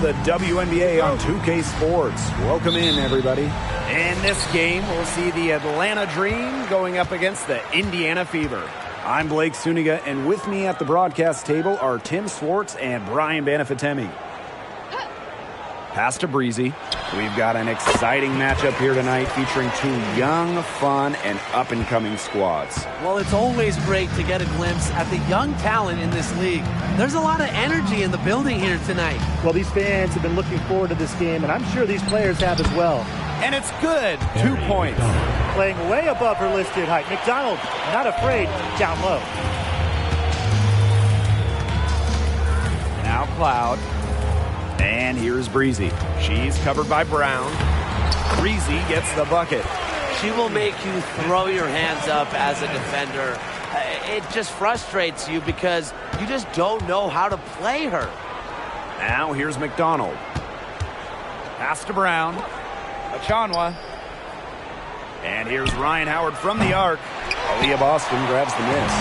the WNBA on 2K Sports. Welcome in, everybody. In this game, we'll see the Atlanta Dream going up against the Indiana Fever. I'm Blake Suniga, and with me at the broadcast table are Tim Swartz and Brian Banafitemi. Pass to Breezy. We've got an exciting matchup here tonight featuring two young, fun, and up-and-coming squads. Well, it's always great to get a glimpse at the young talent in this league. There's a lot of energy in the building here tonight. Well, these fans have been looking forward to this game, and I'm sure these players have as well. And it's good. 2 points. Playing way above her listed height. McDonald not afraid down low. Now Cloud. And here's Breezy. She's covered by Brown. Breezy gets the bucket. She will make you throw your hands up as a defender. It just frustrates you because you just don't know how to play her. Now here's McDonald. Pass to Brown. Achanwa. And here's Ryan Howard from the arc. Aaliyah Boston grabs the miss.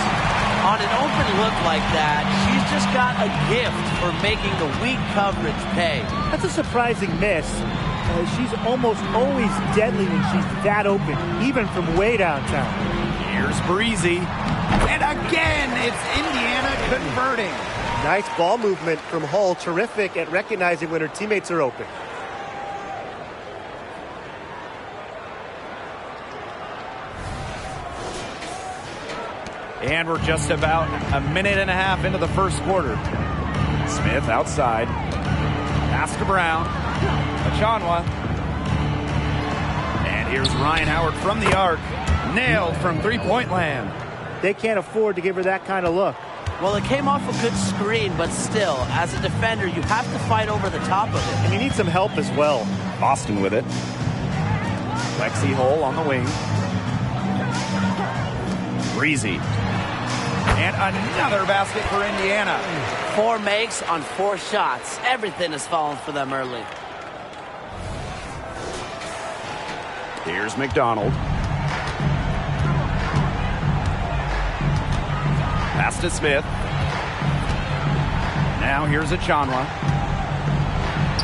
On an open look like that, she's just got a gift for making the weak coverage pay. That's a surprising miss. She's almost always deadly when she's that open, even from way downtown. Here's Breezy. And again, it's Indiana converting. Nice ball movement from Hull. Terrific at recognizing when her teammates are open. And we're just about a minute and a half into the first quarter. Smith outside. Pass to Brown. Achanwa. And here's Ryan Howard from the arc. Nailed from three-point land. They can't afford to give her that kind of look. Well, it came off a good screen, but still, as a defender, you have to fight over the top of it. And you need some help as well. Boston with it. Lexi Hull on the wing. Breezy. And another basket for Indiana. 4 makes on 4 shots. Everything has fallen for them early. Here's McDonald. Pass to Smith. Now here's Achanwa.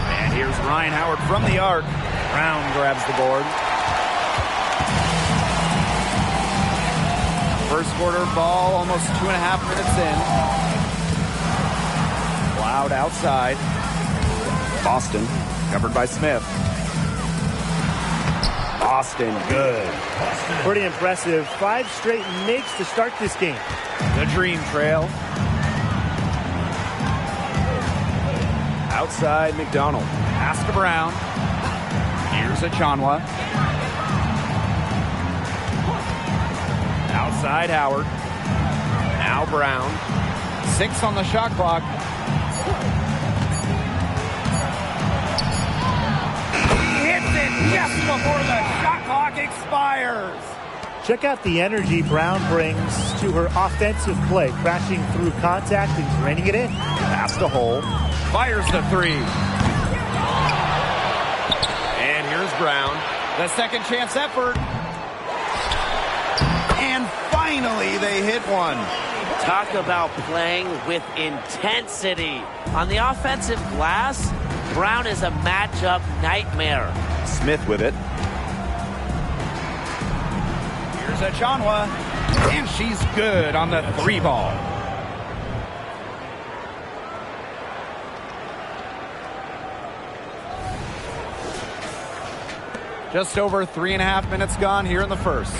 And here's Ryan Howard from the arc. Brown grabs the board. First quarter ball, almost 2.5 minutes in. Cloud outside. Boston, covered by Smith. Boston, good. Pretty impressive. 5 straight makes to start this game. The Dream trail. Outside, McDonald. Pass to Brown. Here's Achanwa. Outside Howard. Now Brown. 6 on the shot clock. He hits it just before the shot clock expires. Check out the energy Brown brings to her offensive play, crashing through contact and draining it in. Pass to Hull. Fires the 3. And here's Brown. The second chance effort. And finally, they hit one. Talk about playing with intensity. On the offensive glass, Brown is a matchup nightmare. Smith with it. Here's Achanwa. And she's good on the 3 ball. Just over 3.5 minutes gone here in the first.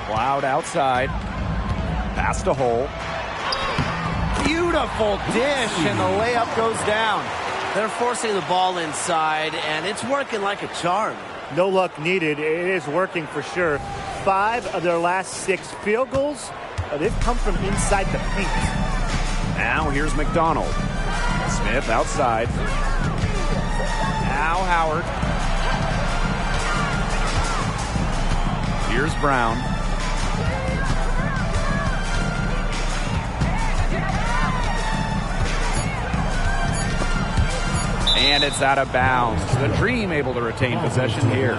Cloud outside. Pass to Hull. Beautiful dish, and the layup goes down. They're forcing the ball inside, and it's working like a charm. No luck needed. It is working for sure. 5 of their last 6 field goals, they've come from inside the paint. Now here's McDonald. Smith outside. Now Howard. Here's Brown. And it's out of bounds. The Dream able to retain possession here.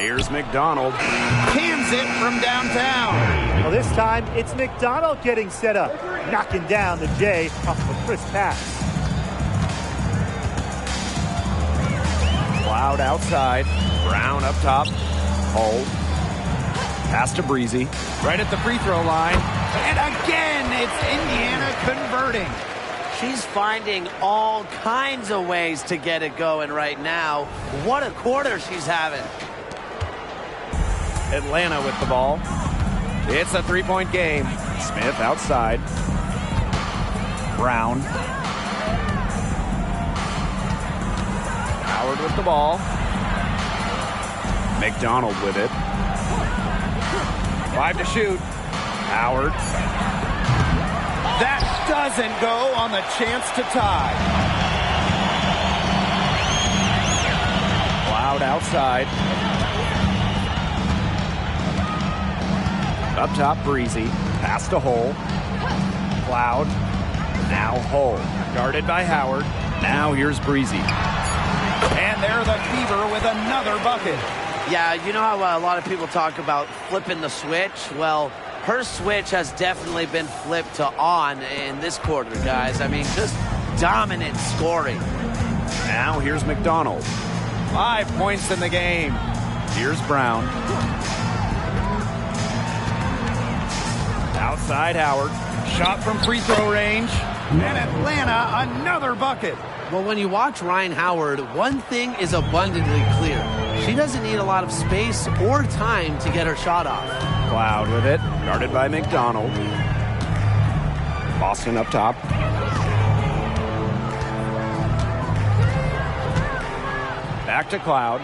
Here's McDonald. Cans it from downtown. Well, this time it's McDonald getting set up, knocking down the J off of a crisp pass. Cloud outside. Brown up top. Hold. Pass to Breezy. Right at the free throw line. And again, it's Indiana converting. She's finding all kinds of ways to get it going right now. What a quarter she's having. Atlanta with the ball. It's a three-point game. Smith outside. Brown. Howard with the ball. McDonald with it. 5 to shoot. Howard. That doesn't go on the chance to tie. Cloud outside. Up top, Breezy. Pass to Hole. Cloud. Now Hole. Guarded by Howard. Now here's Breezy. And they're the Fever with another bucket. Yeah, you know how a lot of people talk about flipping the switch? Well, her switch has definitely been flipped to on in this quarter, guys. I mean, just dominant scoring. Now here's McDonald. 5 points in the game. Here's Brown. Outside Howard. Shot from free throw range. And Atlanta, another bucket. Well, when you watch Ryan Howard, one thing is abundantly clear. She doesn't need a lot of space or time to get her shot off. Cloud with it. Guarded by McDonald. Boston up top. Back to Cloud.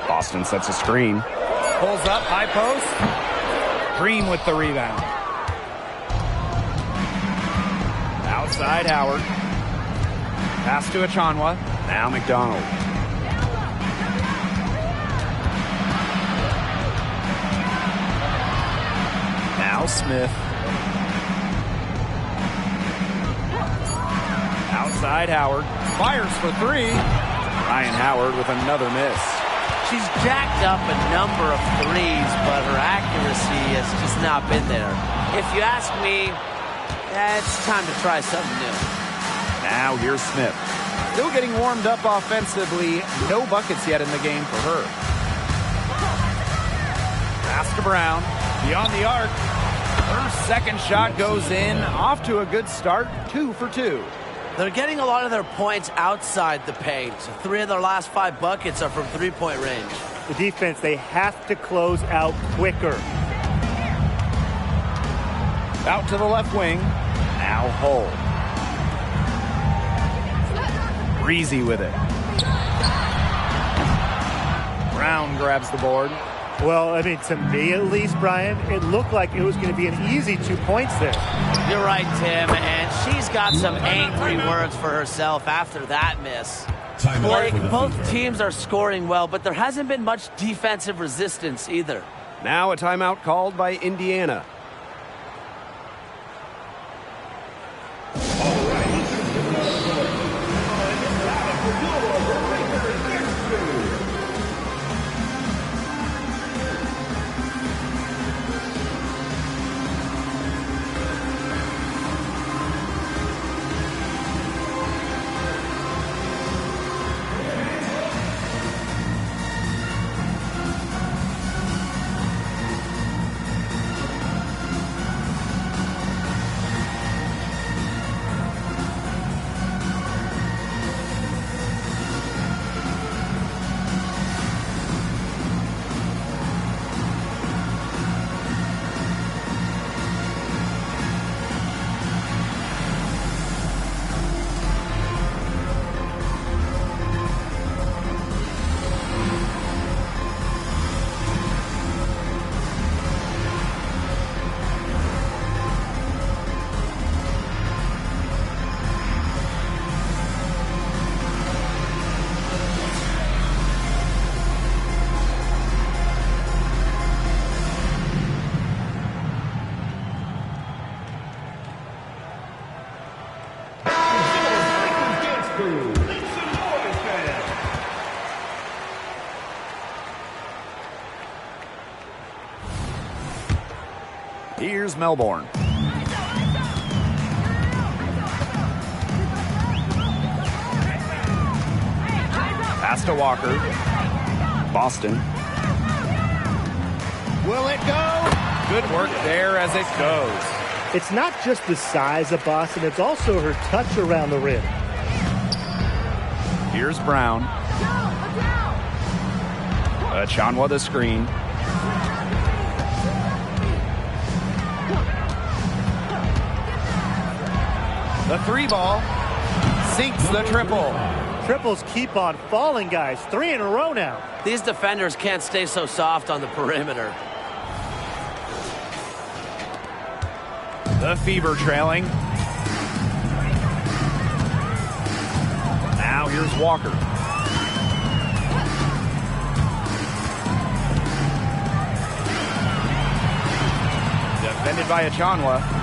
Boston sets a screen. Pulls up, high post. Green with the rebound. Outside Howard. Pass to Achanwa. Now McDonald. Now Smith. Outside Howard. Fires for 3. Ryan Howard with another miss. She's jacked up a number of threes, but her accuracy has just not been there. If you ask me, it's time to try something new. Now here's Smith. Still getting warmed up offensively. No buckets yet in the game for her. Pass to Brown. Beyond the arc. Her second shot goes in. Off to a good start. 2 for 2. They're getting a lot of their points outside the paint. 3 of their last 5 buckets are from three-point range. The defense, they have to close out quicker. Out to the left wing. Now Hull. Breezy with it. Brown grabs the board. Well, I mean, to me at least, Brian, it looked like it was going to be an easy 2 points there. You're right, Tim, and she's got some angry words for herself after that miss. Blake, both teams are scoring well, but there hasn't been much defensive resistance either. Now a timeout called by Indiana. here's Melbourne. Pass to Walker. Boston. Will it go? Good work there as it goes. It's not just the size of Boston, it's also her touch around the rim. Here's Brown. Chanwa the screen. The three ball sinks the triple. Triples keep on falling, guys. 3 in a row now. These defenders can't stay so soft on the perimeter. The Fever trailing. Now here's Walker. Defended by Achanwa.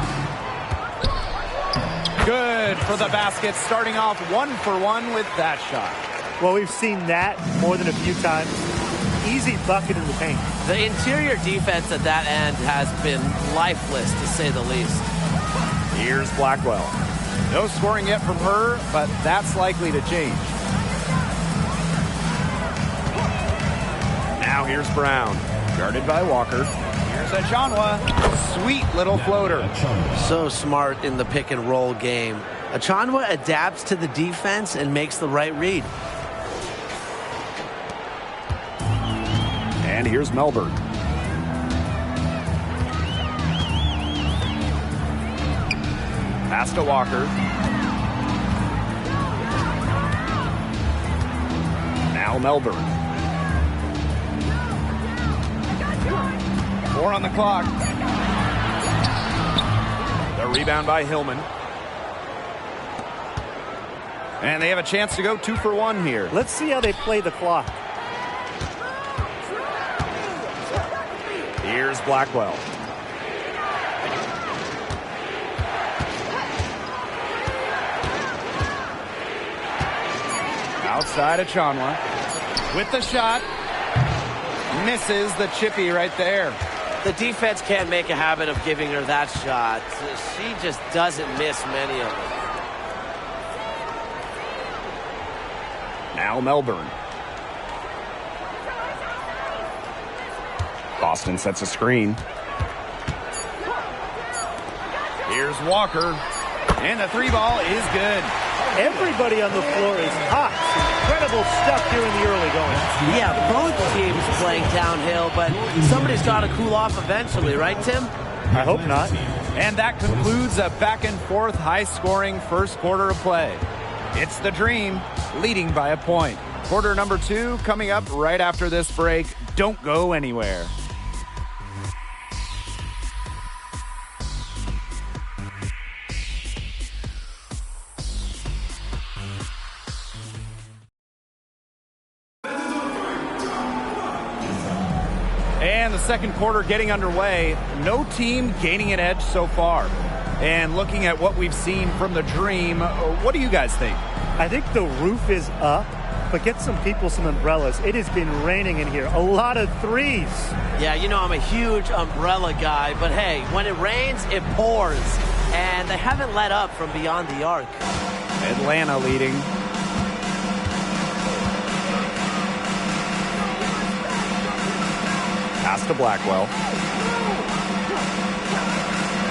Good for the basket, starting off 1-for-1 with that shot. Well, we've seen that more than a few times. Easy bucket in the paint. The interior defense at that end has been lifeless, to say the least. Here's Blackwell. No scoring yet from her, but that's likely to change. Now here's Brown, guarded by Walker. Here's Achanwa. Sweet little floater. So smart in the pick and roll game. Achanwa adapts to the defense and makes the right read. And here's Melbourne. Pass to Walker. Now Melbourne. 4 on the clock. The rebound by Hillman. And they have a chance to go 2-for-1 here. Let's see how they play the clock. Here's Blackwell. Outside of Chanwa. With the shot. Misses the chippy right there. The defense can't make a habit of giving her that shot. She just doesn't miss many of them. Now Melbourne. Boston sets a screen. Here's Walker. And the three ball is good. Everybody on the floor is hot. Incredible stuff here in the early going. Yeah, both teams playing downhill, but somebody's got to cool off eventually, right, Tim? I hope not. And that concludes a back-and-forth, high-scoring first quarter of play. It's the Dream leading by a point. Quarter number 2 coming up right after this break. Don't go anywhere. And the second quarter getting underway. No team gaining an edge so far. And looking at what we've seen from the Dream, what do you guys think? I think the roof is up, but get some people some umbrellas. It has been raining in here. A lot of threes. Yeah, you know I'm a huge umbrella guy, but hey, when it rains, it pours. And they haven't let up from beyond the arc. Atlanta leading. Pass to Blackwell.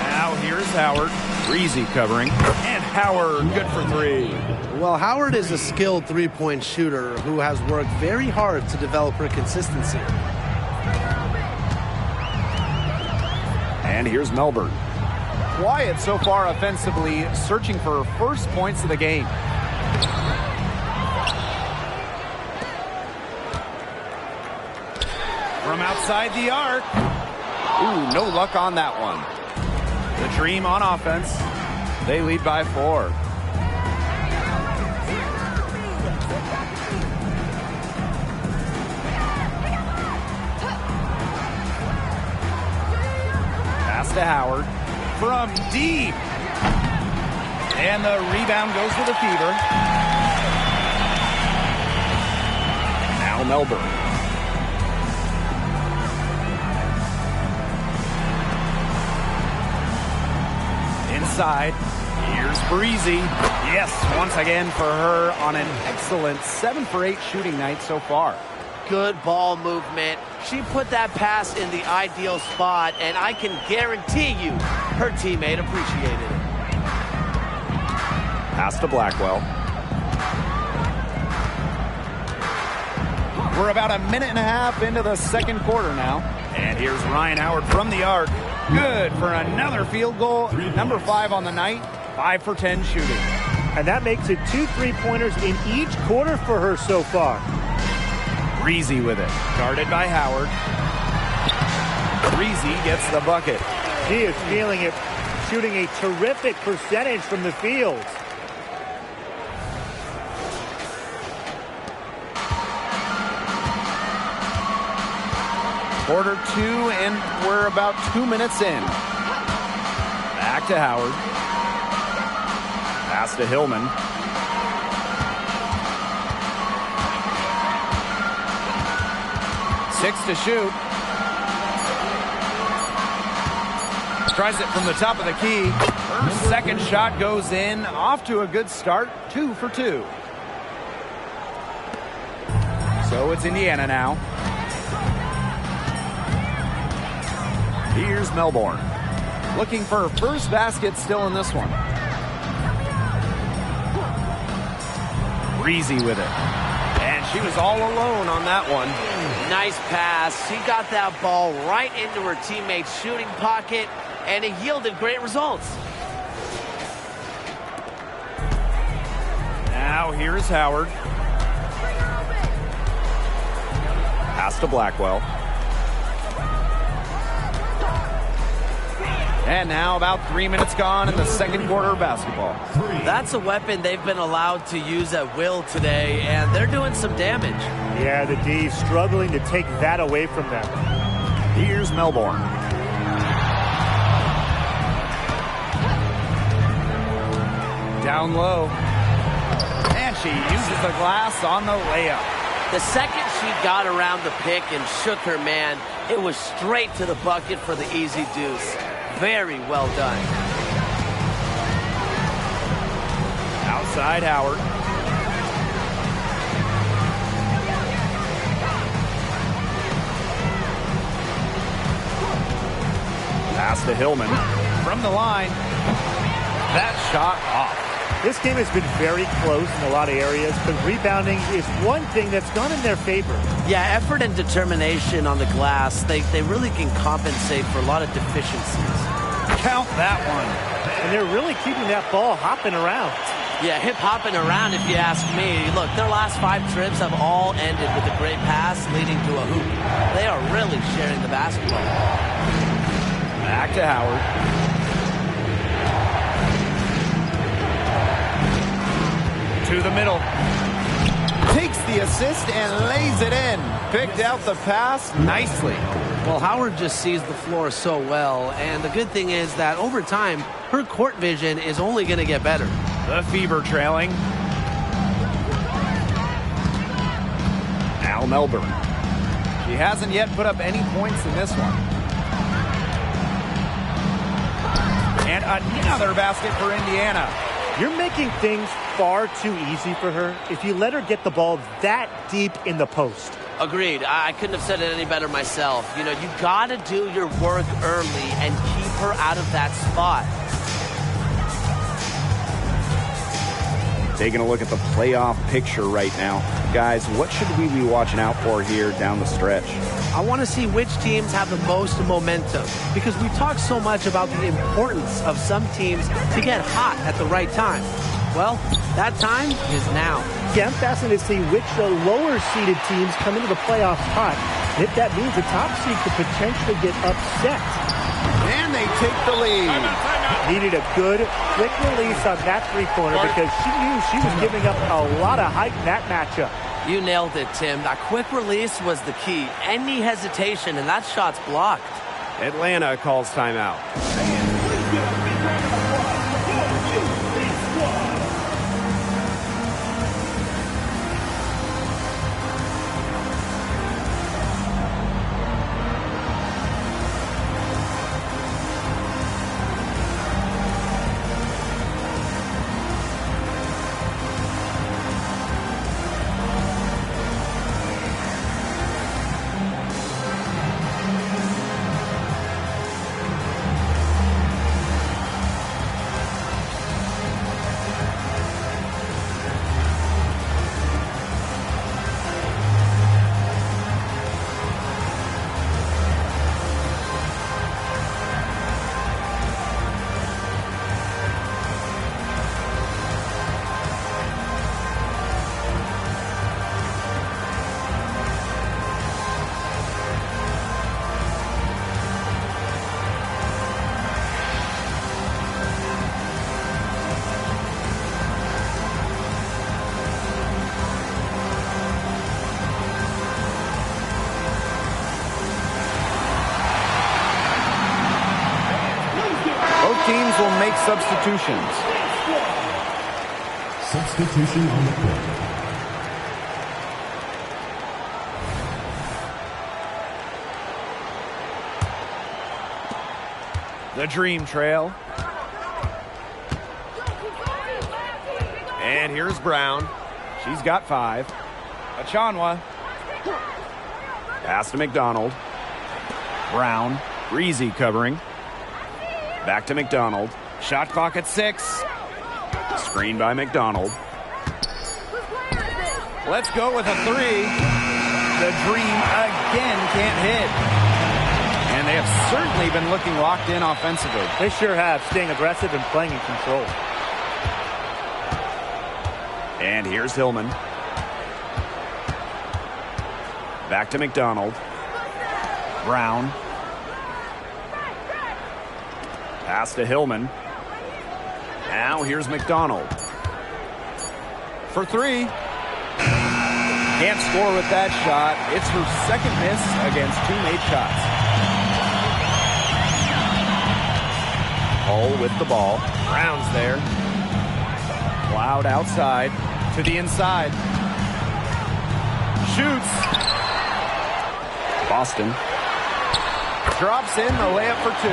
Now here's Howard. Breezy covering. And Howard good for 3. Well, Howard is a skilled three-point shooter who has worked very hard to develop her consistency. And here's Melbourne. Quiet so far offensively, searching for her first points of the game. From outside the arc. Ooh, no luck on that one. The Dream on offense. They lead by 4. Pass to Howard. From deep. And the rebound goes to the Fever. Now Melbourne. inside. Here's Breezy. Yes, once again for her on an excellent 7 for 8 shooting night so far. Good ball movement. She put that pass in the ideal spot, and I can guarantee you her teammate appreciated it. Pass to Blackwell. We're about a minute and a half into the second quarter now. And here's Ryan Howard from the arc. Good for another field goal. Number 5 on the night. 5 for 10 shooting. And that makes it 2 3-pointers in each quarter for her so far. Breezy with it. Guarded by Howard. Breezy gets the bucket. She is feeling it, shooting a terrific percentage from the field. Quarter 2, and we're about 2 minutes in. Back to Howard. Pass to Hillman. Six to shoot. Tries it from the top of the key. Her second shot goes in. Off to a good start. 2 for 2. So it's Indiana now. Here's Melbourne. Looking for her first basket still in this one. Breezy with it. And she was all alone on that one. Nice pass. She got that ball right into her teammate's shooting pocket, and it yielded great results. Now here's Howard. Pass to Blackwell. And now about 3 minutes gone in the second quarter of basketball. That's a weapon they've been allowed to use at will today, and they're doing some damage. Yeah, the D struggling to take that away from them. Here's Melbourne. Down low. And she uses the glass on the layup. The second she got around the pick and shook her man, it was straight to the bucket for the easy deuce. Very well done. Outside Howard. Pass to Hillman. From the line. That shot off. This game has been very close in a lot of areas, but rebounding is one thing that's gone in their favor. Yeah, effort and determination on the glass, they really can compensate for a lot of deficiencies. Count that one. And they're really keeping that ball hopping around. Yeah, hip-hopping around if you ask me. Look, their last 5 trips have all ended with a great pass leading to a hoop. They are really sharing the basketball. Back to Howard. To the middle. Takes the assist and lays it in. Picked out the pass nicely. Well, Howard just sees the floor so well, and the good thing is that over time, her court vision is only going to get better. The Fever trailing. Now Melbourne. She hasn't yet put up any points in this one. And another basket for Indiana. You're making things far too easy for her if you let her get the ball that deep in the post. Agreed. I couldn't have said it any better myself. You know, you got to do your work early and keep her out of that spot. Taking a look at the playoff picture right now. Guys, what should we be watching out for here down the stretch? I want to see which teams have the most momentum, because we talk so much about the importance of some teams to get hot at the right time. Well, that time is now. Yeah, I'm fascinated to see which lower-seeded teams come into the playoffs hot. If that means the top seed could potentially get upset. And they take the lead. Needed a good, quick release on that three-pointer because she knew she was giving up a lot of height in that matchup. You nailed it, Tim. That quick release was the key. Any hesitation, and that shot's blocked. Atlanta calls timeout. make substitutions. Substitution on the court. The Dream Trail. And here's Brown. She's got 5. Achanwa. Pass to McDonald. Brown. Breezy covering. Back to McDonald. Shot clock at 6. Screen by McDonald. Let's go with a 3. The Dream again can't hit. And they have certainly been looking locked in offensively. They sure have, staying aggressive and playing in control. And here's Hillman. Back to McDonald. Brown. Pass to Hillman. Now here's McDonald. For 3. Can't score with that shot. It's her second miss against 2 made shots. Hull with the ball. Brown's there. Cloud outside to the inside. Shoots. Boston drops in the layup for 2.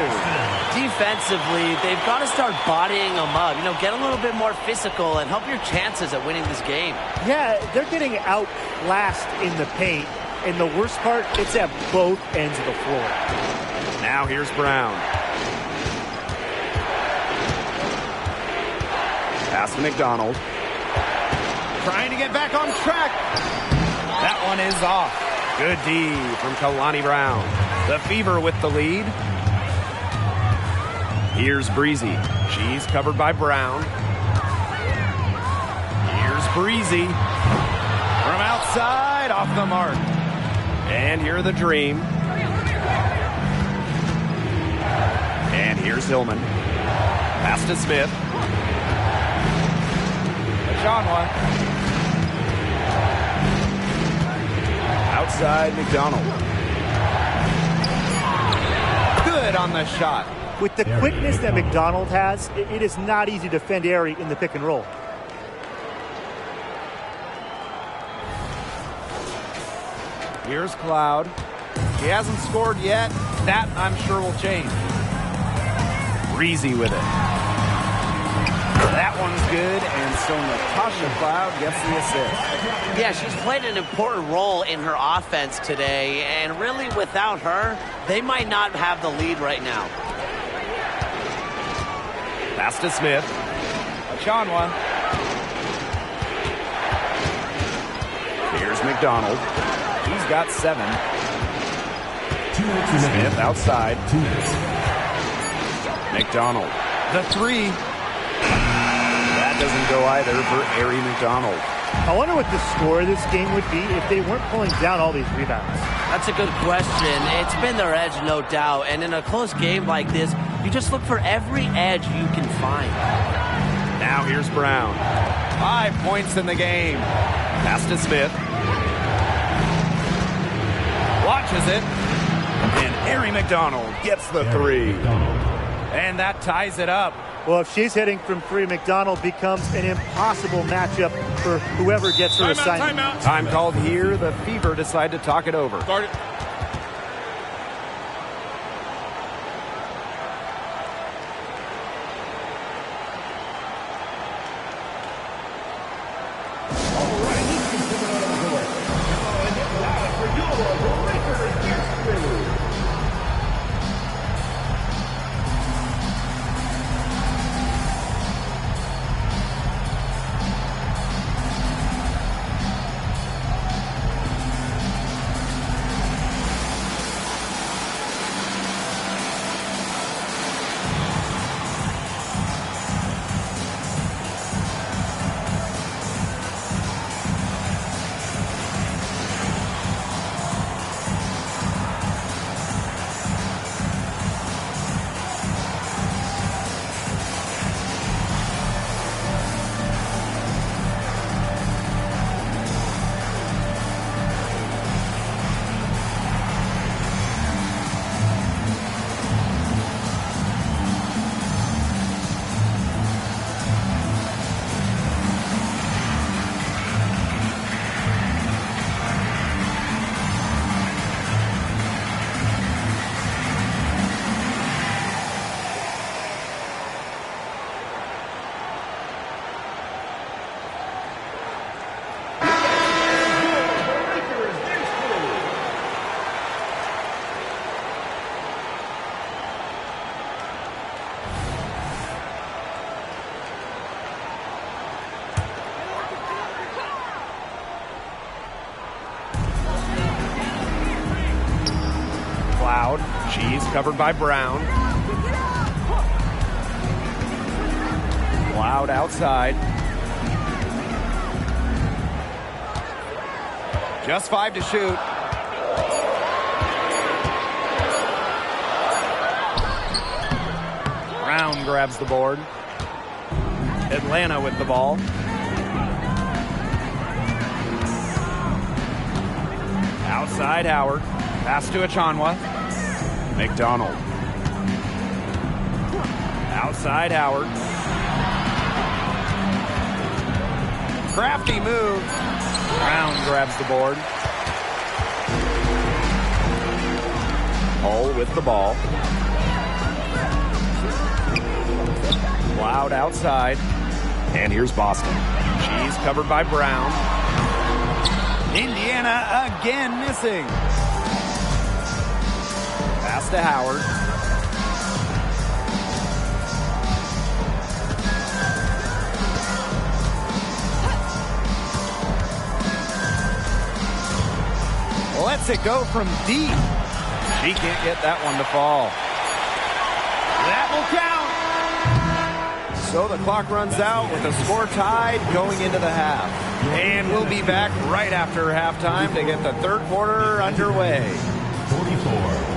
Defensively, they've got to start bodying them up. You know, get a little bit more physical and help your chances at winning this game. Yeah, they're getting outclassed in the paint. And the worst part, it's at both ends of the floor. Now here's Brown. Pass to McDonald. Trying to get back on track. That one is off. Good D from Kalani Brown. The Fever with the lead. Here's Breezy. She's covered by Brown. Here's Breezy. From outside, off the mark. And here are the Dream. And here's Hillman. Pass to Smith. Achanwa. Outside McDonald. Good on the shot. With the quickness that McDonald has, it is not easy to defend Aerie in the pick and roll. Here's Cloud. She hasn't scored yet. That, I'm sure, will change. Breezy with it. That one's good, and so Natasha Cloud gets the assist. Yeah, she's played an important role in her offense today, and really without her, they might not have the lead right now. Pass to Smith. Achanwa. Here's McDonald. He's got 7. Smith outside. McDonald. The 3. That doesn't go either for Aerie McDonald. I wonder what the score of this game would be if they weren't pulling down all these rebounds. That's a good question. It's been their edge, no doubt. And in a close game like this, you just look for every edge you can find. Now here's Brown. 5 points in the game. Pass to Smith. Watches it. And Aerie McDonald gets the 3. And that ties it up. Well, if she's hitting from 3, McDonald becomes an impossible matchup for whoever gets her assignment. Time called here. The Fever decide to talk it over. Start it. She's covered by Brown. Loud outside. Just 5 to shoot. Brown grabs the board. Atlanta with the ball. Outside Howard. Pass to Achanwa. McDonald. Outside Howard. Crafty move. Brown grabs the board. Hull with the ball. Loud outside. And here's Boston. She's covered by Brown. Indiana again missing. Pass to Howard. Lets it go from deep. She can't get that one to fall. That will count. So the clock runs out with the score tied going into the half. And we'll be back right after halftime to get the third quarter underway. 44.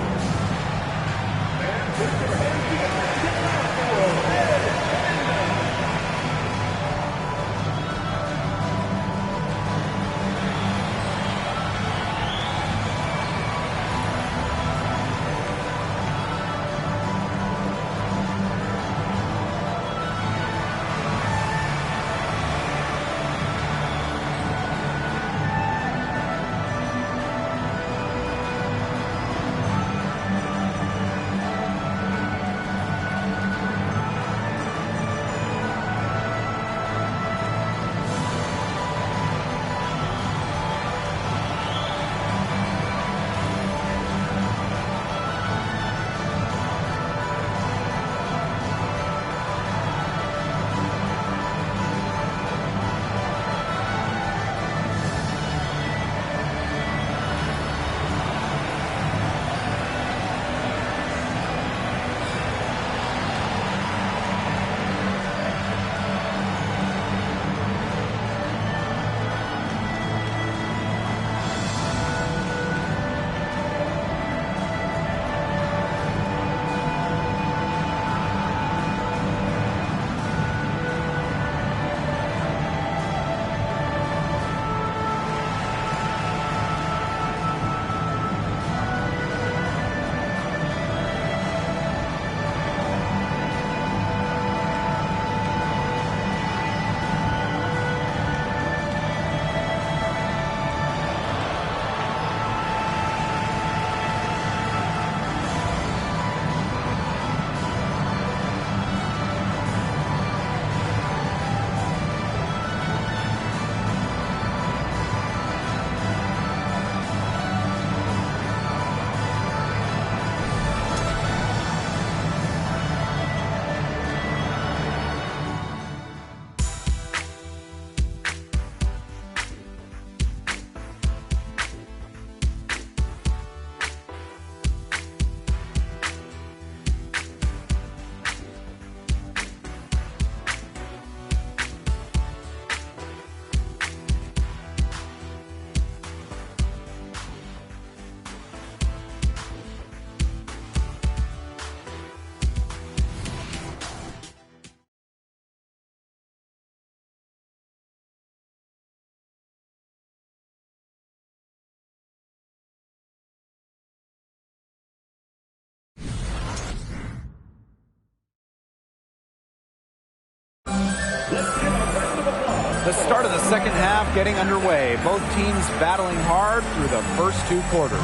The start of the second half getting underway. Both teams battling hard through the first 2 quarters.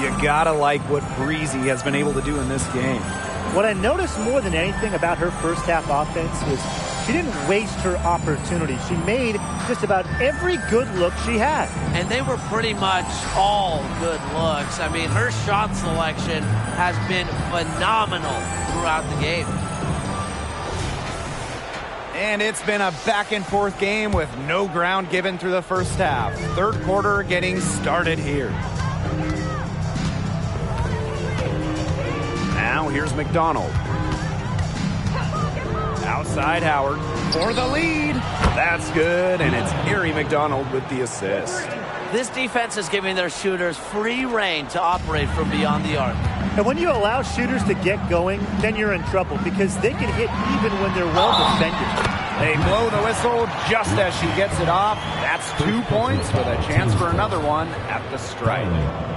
You gotta like what Breezy has been able to do in this game. What I noticed more than anything about her first half offense was she didn't waste her opportunity. She made just about every good look she had. And they were pretty much all good looks. I mean, her shot selection has been phenomenal throughout the game. And it's been a back-and-forth game with no ground given through the first half. Third quarter getting started here. Now here's McDonald. Outside Howard for the lead. That's good, and it's Ari McDonald with the assist. This defense is giving their shooters free reign to operate from beyond the arc. And when you allow shooters to get going, then you're in trouble because they can hit even when they're well defended. They blow the whistle just as she gets it off. That's 2 points with a chance for another one at the stripe.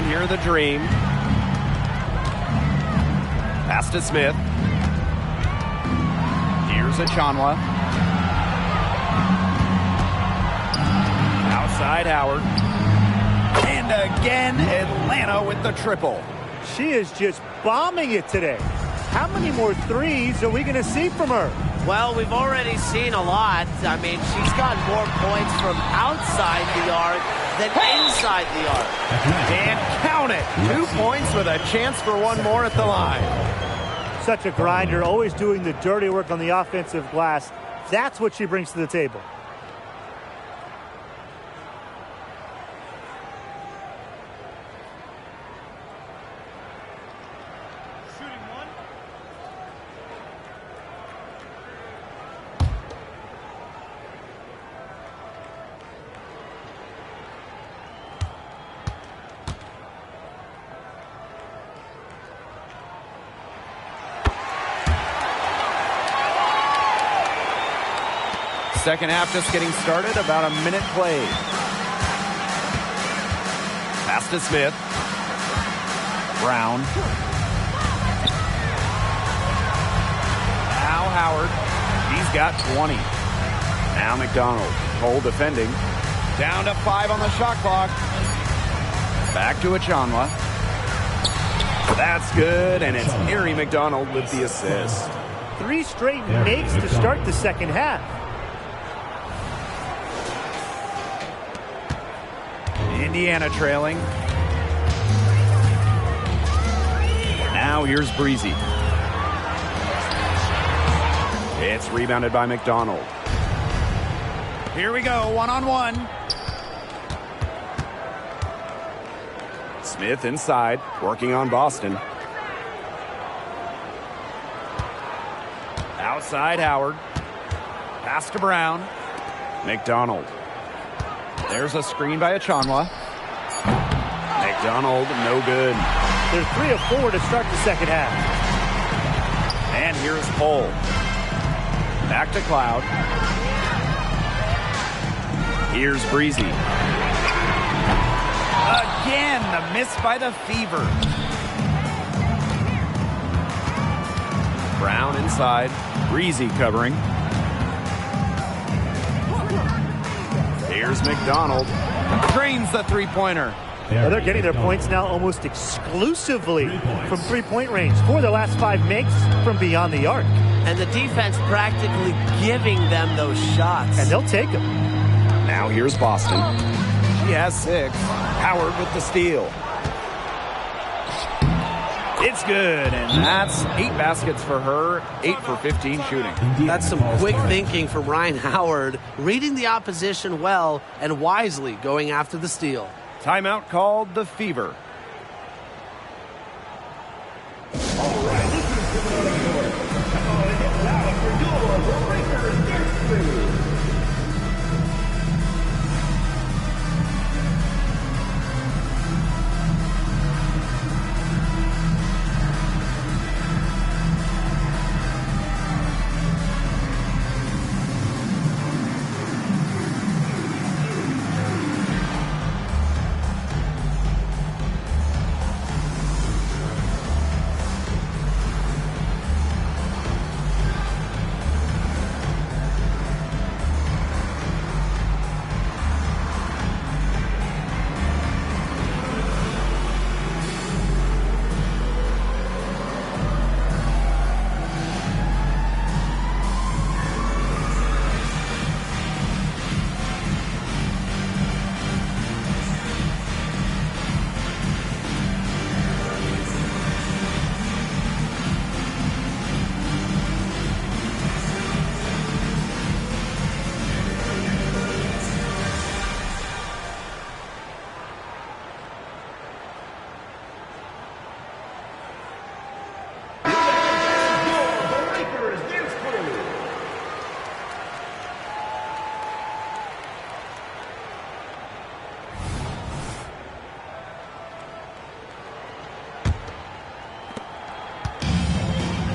Here's the dream. Pass to Smith. Here's Achanwa. Outside Howard. And again, Atlanta with the triple. She is just bombing it today. How many more threes are we going to see from her? Well, we've already seen a lot. I mean, she's got more points from outside the arc than inside the arc. And count it. 2 points with a chance for one more at the line. Such a grinder, always doing the dirty work on the offensive glass. That's what she brings to the table. Second half just getting started, about a minute played. Pass to Smith. Brown. Now Howard. He's got 20. Now McDonald. Cole defending. Down to 5 on the shot clock. Back to Achanwa. That's good, and it's Ari McDonald with the assist. 3 straight makes to start the second half. Indiana trailing. Now here's Breezy. It's rebounded by McDonald. Here we go, one-on-one. Smith inside, working on Boston. Outside Howard. Pass to Brown. McDonald. There's a screen by Achanwa. McDonald, no good. They're 3 of 4 to start the second half. And here's Cole. Back to Cloud. Here's Breezy. Again, the miss by the Fever. Brown inside. Breezy covering. Here's McDonald. Drains the three-pointer. They're getting their points now almost exclusively from three-point range. 4 of their last 5 makes from beyond the arc. And the defense practically giving them those shots. And they'll take them. Now here's Boston. She has 6. Howard with the steal. It's good, and that's 8 baskets for her, 8 for 15 shooting. That's some quick thinking from Ryan Howard, reading the opposition well and wisely going after the steal. Timeout called the Fever.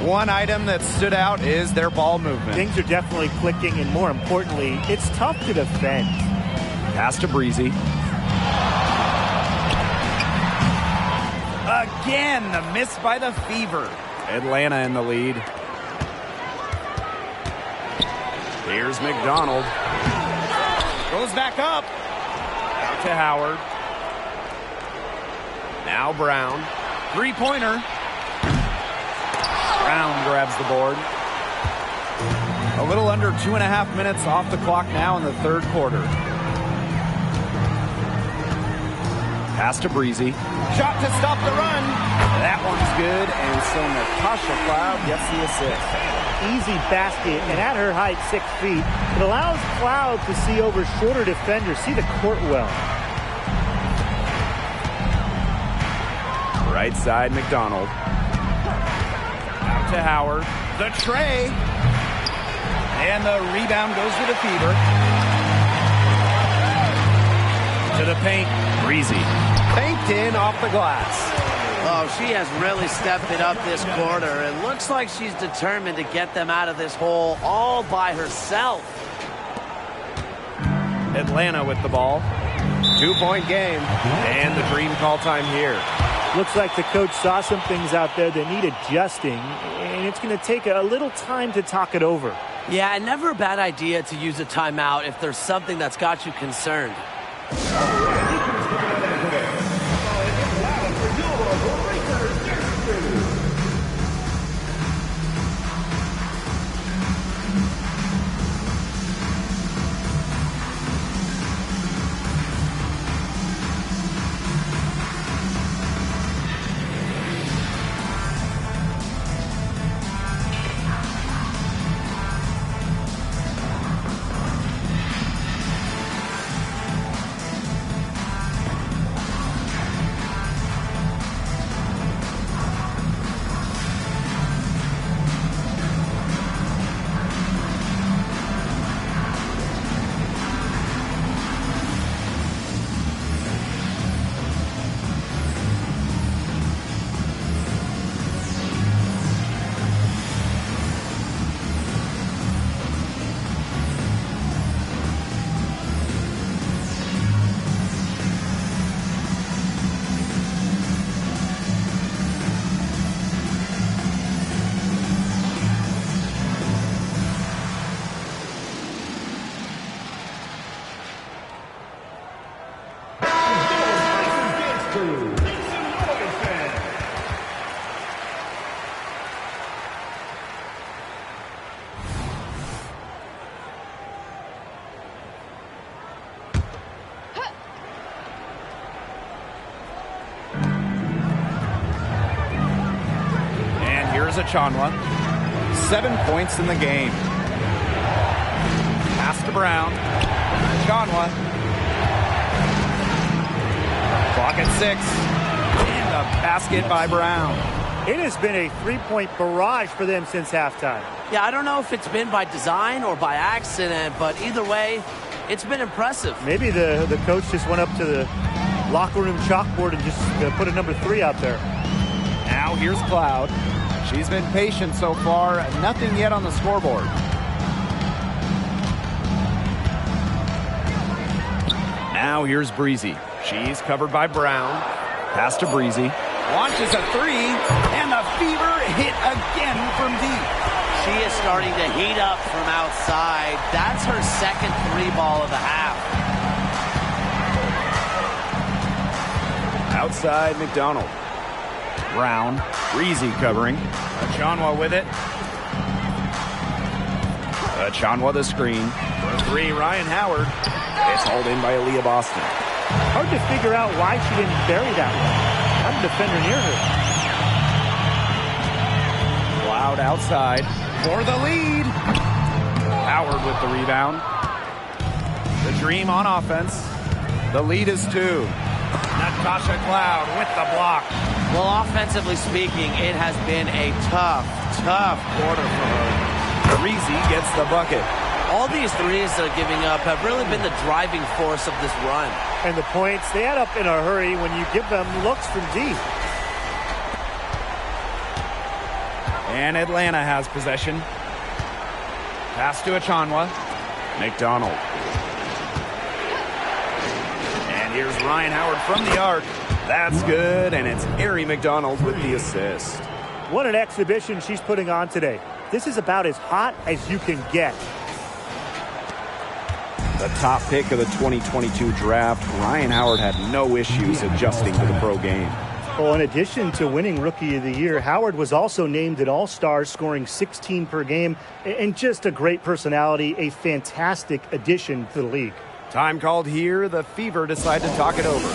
One item that stood out is their ball movement. Things are definitely clicking, and more importantly, it's tough to defend. Pass to Breezy. Again, the miss by the Fever. Atlanta in the lead. Here's McDonald. Goes back up. Out to Howard. Now Brown. Three-pointer. Brown grabs the board. A little under 2.5 minutes off the clock now in the third quarter. Pass to Breezy. Shot to stop the run. That one's good, and so Natasha Cloud gets the assist. Easy basket, and at her height, 6 feet, it allows Cloud to see over shorter defenders, see the court well. Right side, McDonald. Out to Howard. The tray. And the rebound goes to the Fever. To the paint. Breezy. Banked in off the glass. Oh, she has really stepped it up this quarter. It looks like she's determined to get them out of this hole all by herself. Atlanta with the ball. 2-point game. And the dream call time here. Looks like the coach saw some things out there that need adjusting, and it's going to take a little time to talk it over. Yeah, and never a bad idea to use a timeout if there's something that's got you concerned. Chanwa. 7 points in the game. Pass to Brown. Chanwa. Clock at 6. And a basket by Brown. It has been a three-point barrage for them since halftime. Yeah, I don't know if it's been by design or by accident, but either way, it's been impressive. Maybe the coach just went up to the locker room chalkboard and just put a number 3 out there. Now here's Cloud. She's been patient so far. Nothing yet on the scoreboard. Now here's Breezy. She's covered by Brown. Pass to Breezy. Launches a 3. And the Fever hit again from deep. She is starting to heat up from outside. That's her second 3-ball of the half. Outside McDonald. Brown. Breezy covering. Chanwa with it. Chanwa the screen. For 3, Ryan Howard. It's hauled in by Aaliyah Boston. Hard to figure out why she didn't bury that one. Not a defender near her. Cloud outside for the lead. Howard with the rebound. The Dream on offense. The lead is 2. Natasha Cloud with the block. Well, offensively speaking, it has been a tough quarter for her. Breezy gets the bucket. All these threes they're giving up have really been the driving force of this run. And the points, they add up in a hurry when you give them looks from deep. And Atlanta has possession. Pass to Achanwa. McDonald. And here's Ryan Howard from the arc. That's good, and it's Ari McDonald with the assist. What an exhibition she's putting on today. This is about as hot as you can get. The top pick of the 2022 draft, Ryan Howard had no issues adjusting to the pro game. Well, in addition to winning Rookie of the Year, Howard was also named an All-Star, scoring 16 per game, and just a great personality, a fantastic addition to the league. Time called here. The Fever decide to talk it over.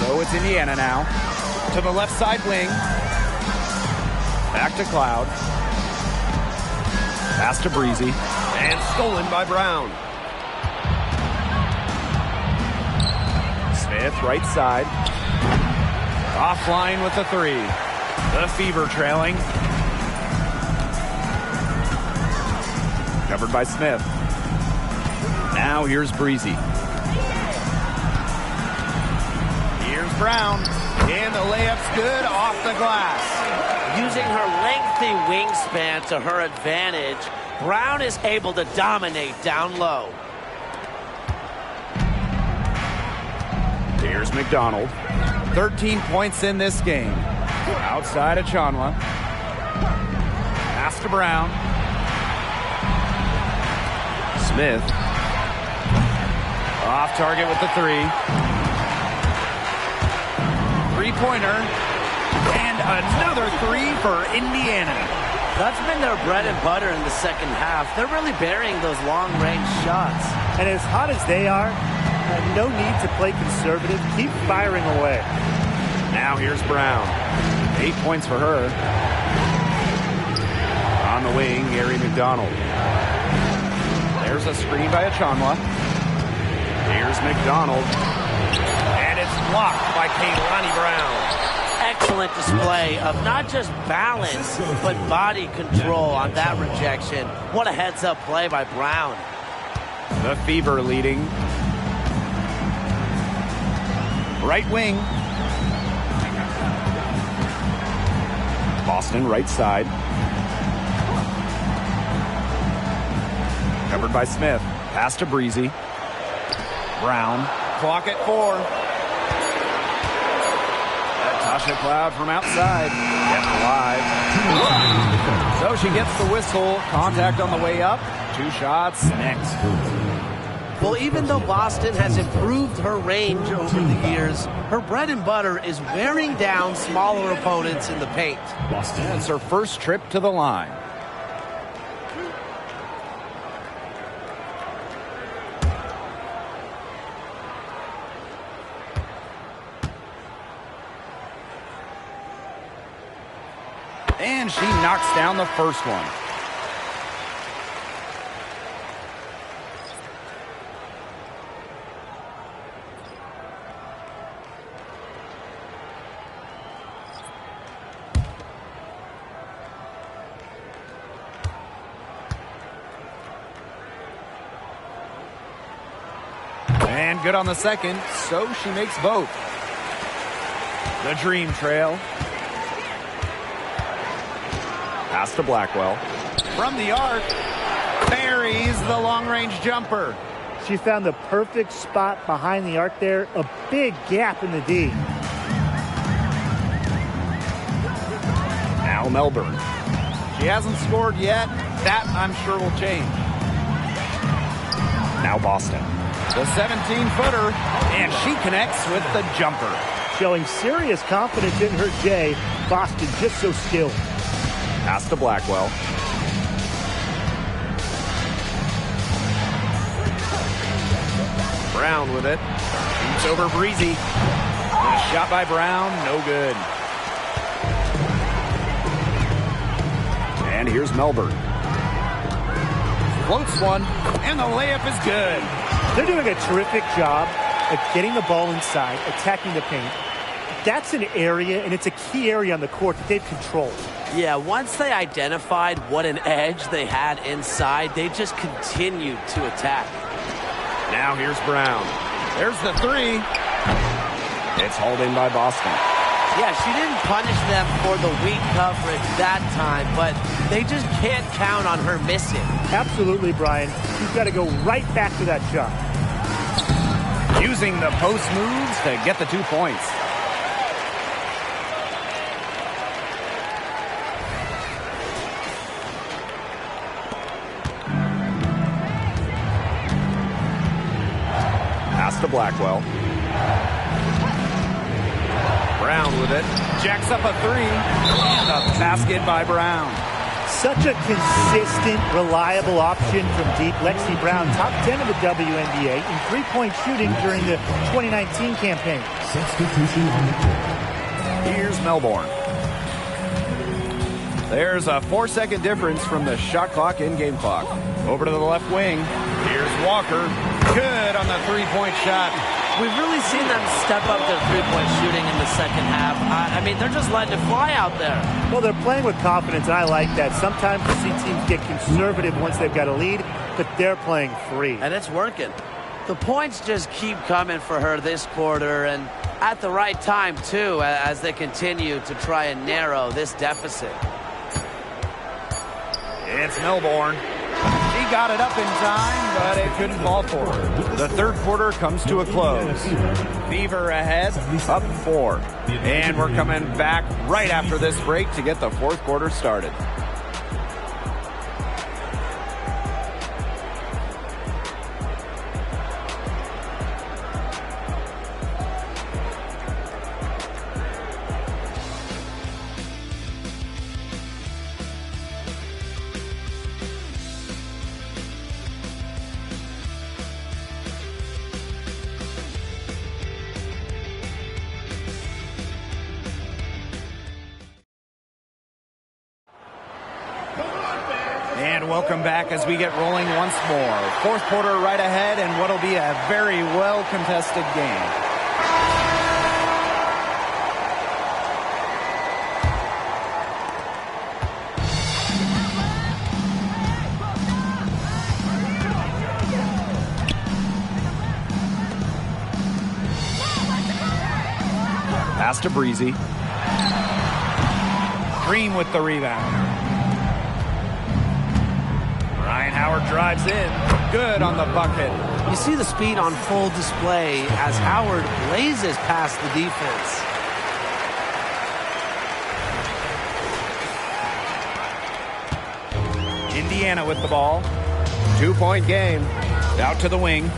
So it's Indiana now. To the left side wing. Back to Cloud. Pass to Breezy. And stolen by Brown. Smith, right side. Offline with the three. The Fever trailing. Covered by Smith. Now here's Breezy. Here's Brown. And the layup's good off the glass. Using her lengthy wingspan to her advantage, Brown is able to dominate down low. Here's McDonald. 13 points in this game. Outside of Achanwa. Pass to Brown. Smith. Off target with the three. Three-pointer. And another three for Indiana. That's been their bread and butter in the second half. They're really burying those long-range shots. And as hot as they are, no need to play conservative. Keep firing away. Now here's Brown. 8 points for her. On the wing, Ari McDonald. There's a screen by Achanwa. Here's McDonald. And it's blocked by Kaylani Brown. Excellent display of not just balance, but body control on that rejection. What a heads-up play by Brown. The Fever leading. Right wing. Boston, right side. Covered by Smith. Pass to Breezy. Brown. Clock at 4. Tasha Cloud from outside. Kept alive. So she gets the whistle. Contact on the way up. 2 shots next. Well, even though Boston has improved her range over the years, her bread and butter is wearing down smaller opponents in the paint. Boston. It's her first trip to the line. And she knocks down the first one. good on the second, so she makes both. The Dream trail. Pass to Blackwell. From the arc, buries the long-range jumper. She found the perfect spot behind the arc there. A big gap in the D. Now Melbourne. She hasn't scored yet. That, I'm sure, will change. Now Boston. The 17-footer, and she connects with the jumper. Showing serious confidence in her J. Boston just so skilled. Pass to Blackwell. Brown with it. Shoots over Breezy. And a shot by Brown, no good. And here's Melbourne. Floats one, and the layup is good. They're doing a terrific job at getting the ball inside, attacking the paint. That's an area, and it's a key area on the court that they've controlled. Yeah, once they identified what an edge they had inside, they just continued to attack. Now here's Brown. There's the three. It's hauled in by Boston. Yeah, she didn't punish them for the weak coverage that time, but they just can't count on her missing. Absolutely, Brian. You've got to go right back to that shot. Using the post moves to get the 2 points. Pass to Blackwell. Brown with it. Jacks up a three. And a basket by Brown. Such a consistent, reliable option from deep. Lexi Brown, top 10 of the WNBA in three-point shooting during the 2019 campaign. Substitution on the court. Here's Melbourne. There's a 4-second difference from the shot clock and game clock. Over to the left wing. Here's Walker. Good on the three-point shot. We've really seen them step up their three-point shooting in the second half. I mean, they're just letting it fly out there. Well, they're playing with confidence, and I like that. Sometimes you see teams get conservative once they've got a lead, but they're playing free. And it's working. The points just keep coming for her this quarter, and at the right time, too, as they continue to try and narrow this deficit. It's Melbourne. She got it up in time, but it couldn't fall for her. The third quarter comes to a close. Fever ahead, up 4. And we're coming back right after this break to get the fourth quarter started. And welcome back as we get rolling once more. Fourth quarter right ahead, and what'll be a very well-contested game. Pass to Breezy. Dream with the rebound. Ryan Howard drives in. Good on the bucket. You see the speed on full display as Howard blazes past the defense. Indiana with the ball. 2-point game. Out to the wing.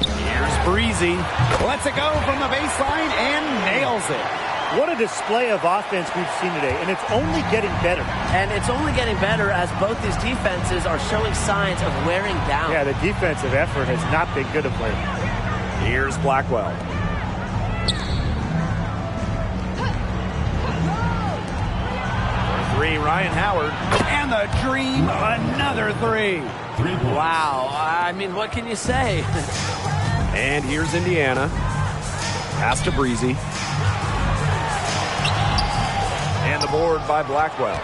Here's Breezy. Lets it go from the baseline and nails it. What a display of offense we've seen today, and it's only getting better. And it's only getting better as both these defenses are showing signs of wearing down. Yeah, the defensive effort has not been good of late. Here's Blackwell. For three, Ryan Howard. And the Dream, another three. Wow, I mean, what can you say? And here's Indiana. Pass to Breezy. And the board by Blackwell.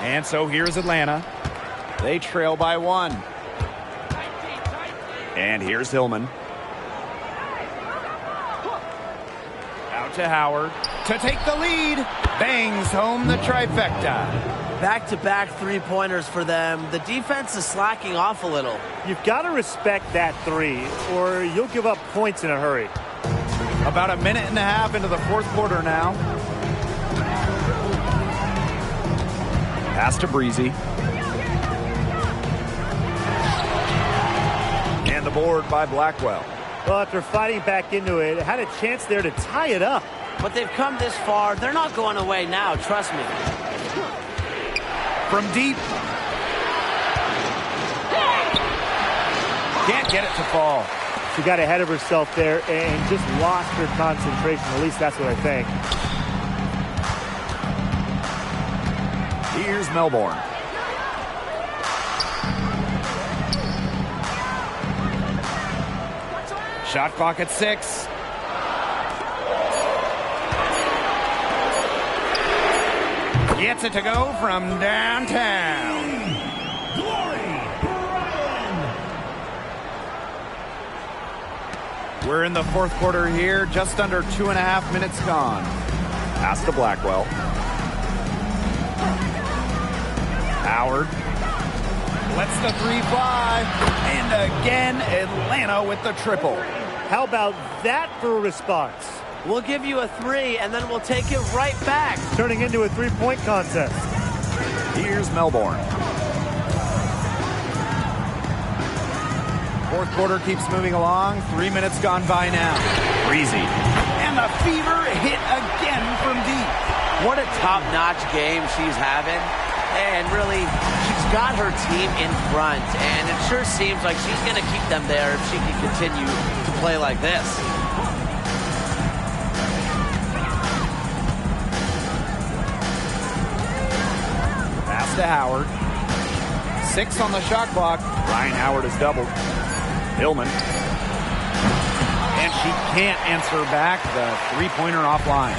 And so here's Atlanta. They trail by 1. And here's Hillman. to Howard to take the lead. Bangs home the trifecta. Back-to-back three-pointers for them. The defense is slacking off a little. You've got to respect that three, or you'll give up points in a hurry. About a minute and a half into the fourth quarter now. Pass to Breezy. And the board by Blackwell. Well, after fighting back into it, had a chance there to tie it up. But they've come this far. They're not going away now, trust me. From deep. Can't get it to fall. She got ahead of herself there and just lost her concentration. At least that's what I think. Here's Melbourne. Shot clock at 6. Gets it to go from downtown. We're in the fourth quarter here, just under 2.5 minutes gone. Pass to Blackwell. Howard lets the three fly. And again, Atlanta with the triple. How about that for a response? We'll give you a 3, and then we'll take it right back. Turning into a three-point contest. Here's Melbourne. Fourth quarter keeps moving along. 3 minutes gone by now. Breezy. And the Fever hit again from deep. What a top-notch game she's having. And really, she's got her team in front. And it sure seems like she's going to keep them there if she can continue to play like this. Pass to Howard. 6 on the shot clock. Ryan Howard has doubled. Hillman. And she can't answer back. The three-pointer offline.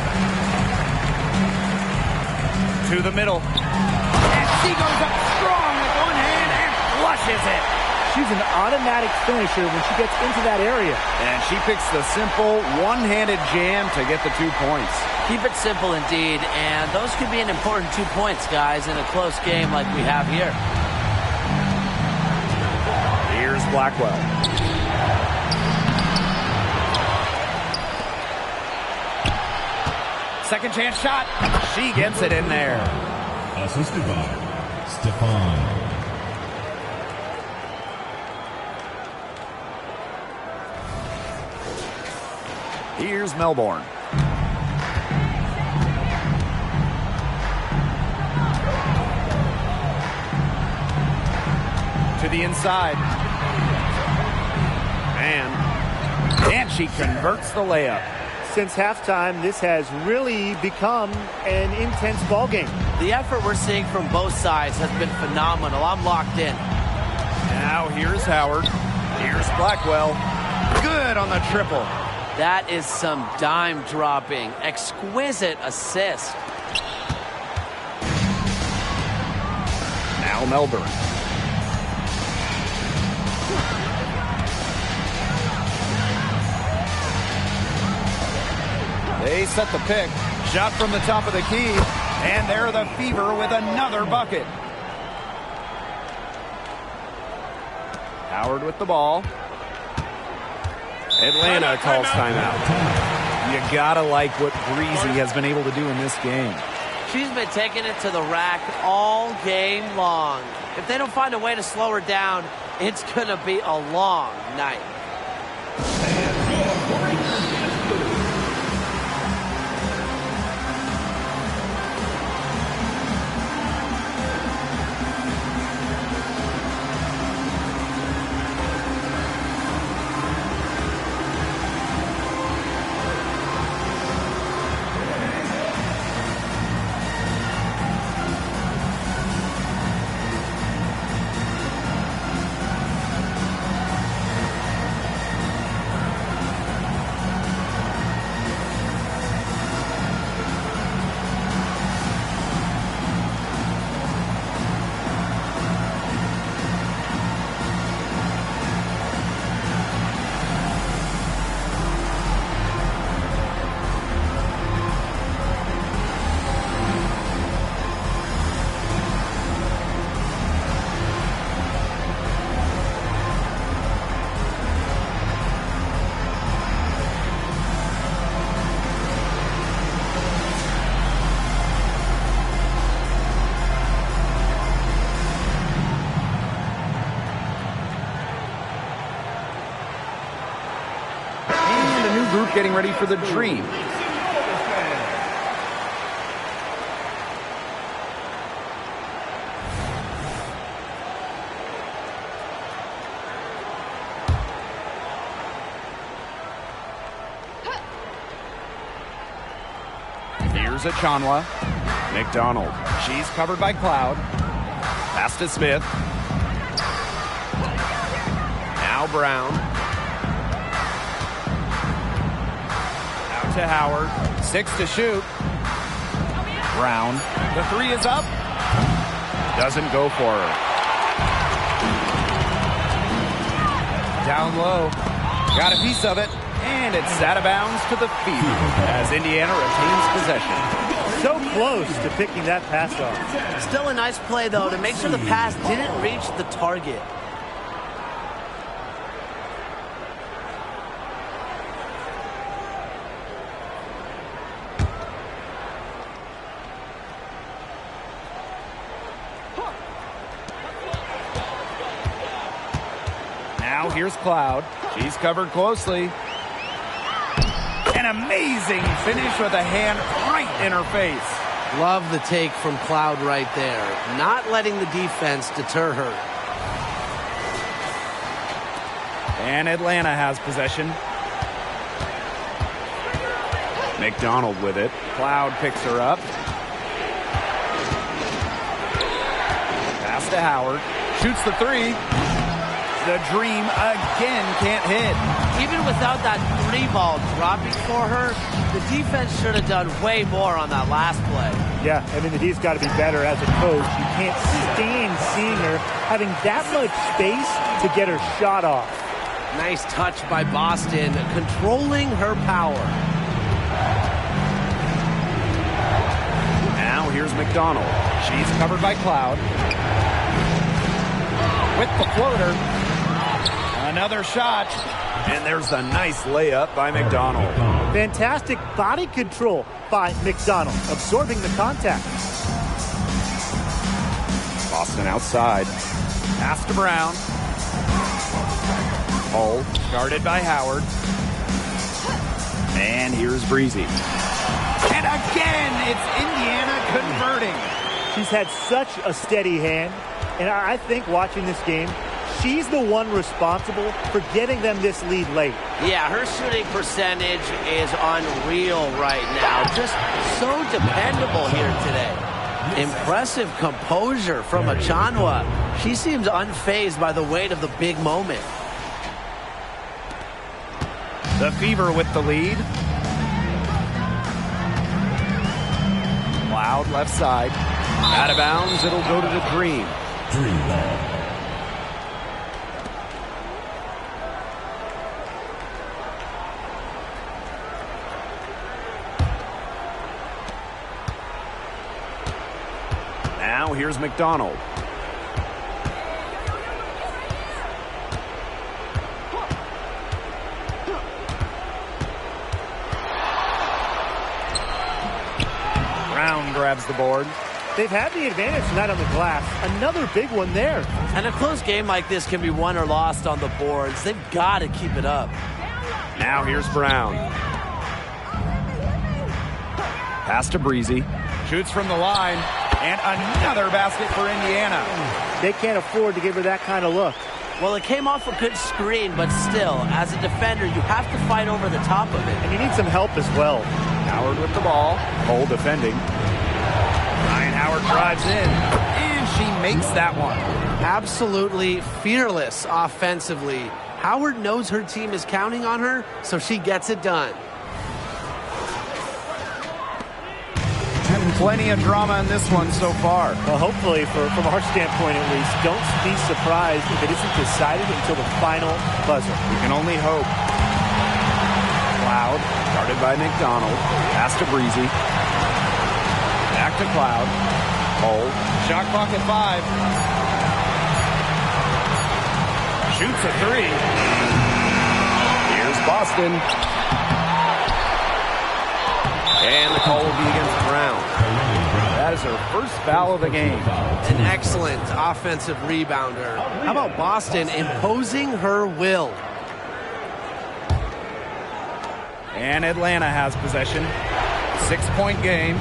To the middle. And she goes up strong with one hand and flushes it. She's an automatic finisher when she gets into that area. And she picks the simple one-handed jam to get the 2 points. Keep it simple indeed. And those could be an important 2 points, guys, in a close game like we have here. Here's Blackwell. Second chance shot. She gets it in there. Assisted by Stefan. Here's Melbourne. To the inside. And she converts the layup. Since halftime, this has really become an intense ball game. The effort we're seeing from both sides has been phenomenal. I'm locked in. Now here's Howard. Here's Blackwell. Good on the triple. That is some dime dropping. Exquisite assist. Now Melbourne. They set the pick. Shot from the top of the key. And they're the Fever with another bucket. Howard with the ball. Atlanta calls timeout. You gotta like what Breezy has been able to do in this game. She's been taking it to the rack all game long. If they don't find a way to slow her down, it's gonna be a long night. group getting ready for the Dream. Here's a Chanwa. McDonald. She's covered by Cloud. Pass to Smith. Now Brown. Out to Howard. 6 to shoot. Brown. The 3 is up. Doesn't go for her. Down low. Got a piece of it. And it's out of bounds to the Fever as Indiana retains possession. So close to picking that pass off. Still a nice play, though, to make sure the pass didn't reach the target. Now here's Cloud. She's covered closely. An amazing finish with a hand right in her face. Love the take from Cloud right there. Not letting the defense deter her. And Atlanta has possession. McDonald with it. Cloud picks her up. Pass to Howard. Shoots the 3. The Dream again can't hit. Even without that 3 ball dropping for her, the defense should have done way more on that last play. Yeah, I mean, the D's got to be better as a coach. You can't stand seeing her having that much space to get her shot off. Nice touch by Boston, controlling her power. Now here's McDonald. She's covered by Cloud. With the floater. Another shot. And there's the nice layup by McDonald. Fantastic body control by McDonald, absorbing the contact. Boston outside. Pass to Brown. Hull guarded by Howard. And here's Breezy. And again, it's Indiana converting. She's had such a steady hand. And I think watching this game, she's the one responsible for getting them this lead late. Yeah, her shooting percentage is unreal right now. Just so dependable here today. Impressive composure from Achanwa. She seems unfazed by the weight of the big moment. The Fever with the lead. Cloud left side. Out of bounds, it'll go to the Dream. Dream ball. Now here's McDonald. Brown grabs the board. They've had the advantage tonight on the glass. Another big one there. And a close game like this can be won or lost on the boards. They've got to keep it up. Now here's Brown. Pass to Breezy. Shoots from the line. And another basket for Indiana. They can't afford to give her that kind of look. Well, it came off a good screen, but still, as a defender, you have to fight over the top of it. And you need some help as well. Howard with the ball. Cole defending. Ryan Howard drives in. And she makes that one. Absolutely fearless offensively. Howard knows her team is counting on her, so she gets it done. Plenty of drama in this one so far. Well, hopefully, from our standpoint at least, don't be surprised if it isn't decided until the final buzzer. We can only hope. Cloud, guarded by McDonald. Pass to Breezy. Back to Cloud. Hold. Shot clock at 5. Shoots a 3. Here's Boston. And the call will be against Brown. That is her first foul of the game. An excellent offensive rebounder. How about Boston imposing her will? And Atlanta has possession. 6-point game.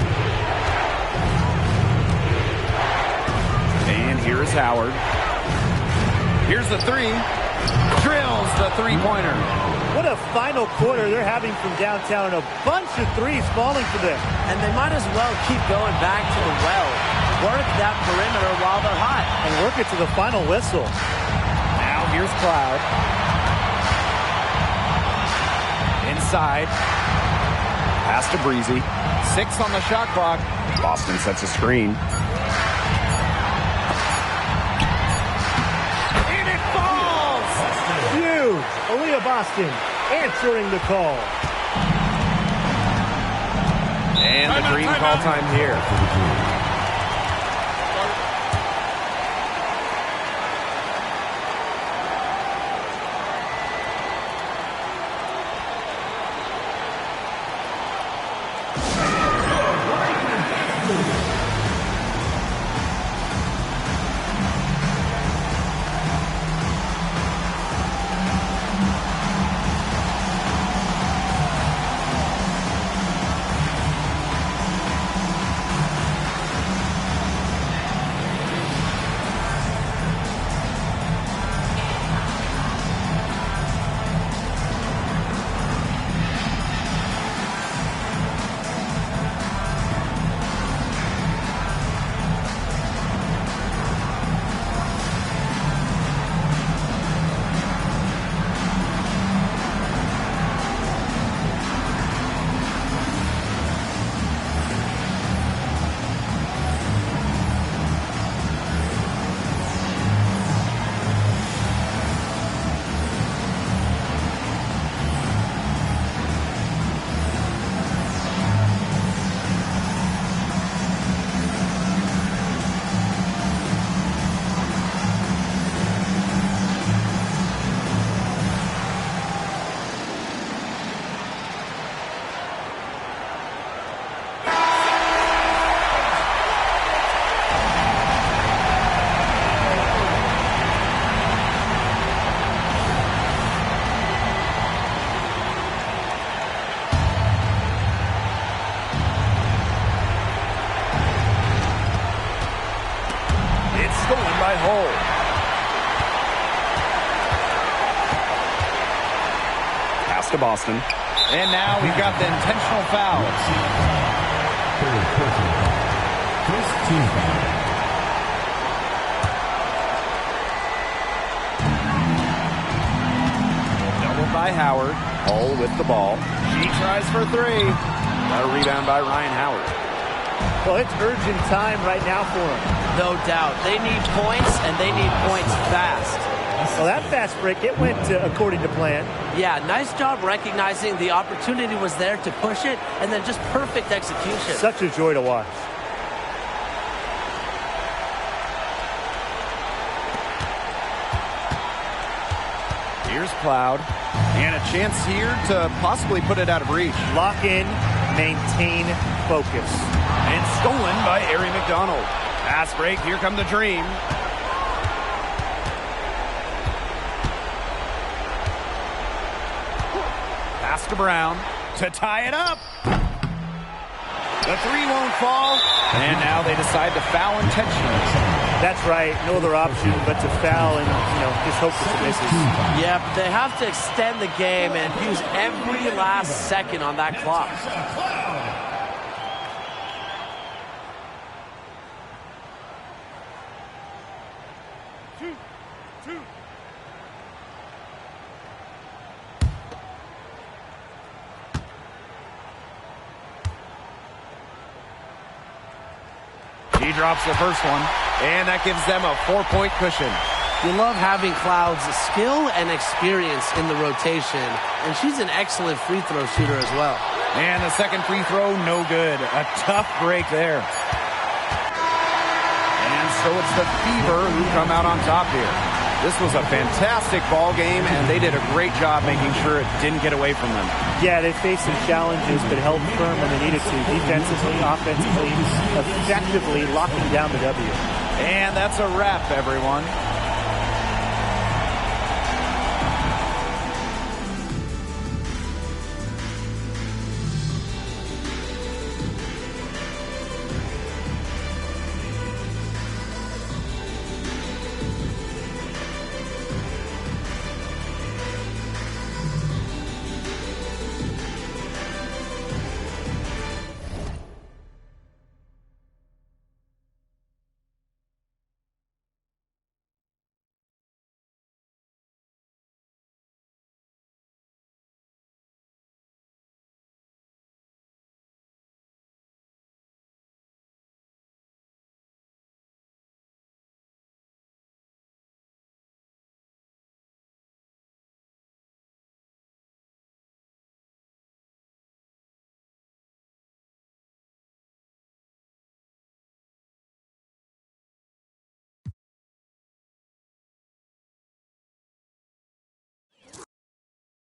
And here's Howard. Here's the three. Drills the three-pointer. What a final quarter they're having from downtown. A bunch of threes falling for them. And they might as well keep going back to the well. Work that perimeter while they're hot. And work it to the final whistle. Now here's Cloud. Inside. Pass to Breezy. 6 on the shot clock. Boston sets a screen. And it falls! Huge. Aaliyah Boston answering the call. And the green call time here. Pass to Boston. And now we've got the intentional foul. First team foul. Doubled by Howard. Hull with the ball. She tries for three. A rebound by Ryan Howard. Well, it's urgent time right now for them. No doubt. They need points, and they need points fast. Well, that fast break, it went according to plan. Yeah, nice job recognizing the opportunity was there to push it, and then just perfect execution. Such a joy to watch. Here's Cloud. And a chance here to possibly put it out of reach. Lock in, maintain focus. And stolen by Ari McDonald. Pass break, here come the Dream. Pass to Brown to tie it up. The three won't fall. And now they decide to foul intentionally. That's right. No other option but to foul and, just hope that it misses. Yeah, but they have to extend the game and use every last second on that clock. He drops the first one, and that gives them a 4-point cushion. You love having Cloud's skill and experience in the rotation, and she's an excellent free throw shooter as well. And the second free throw, no good. A tough break there. And so it's the Fever who come out on top here. This was a fantastic ball game, and they did a great job making sure it didn't get away from them. Yeah, they faced some challenges, but held firm when they needed to. Defensively, offensively, effectively locking down the W. And that's a wrap, everyone.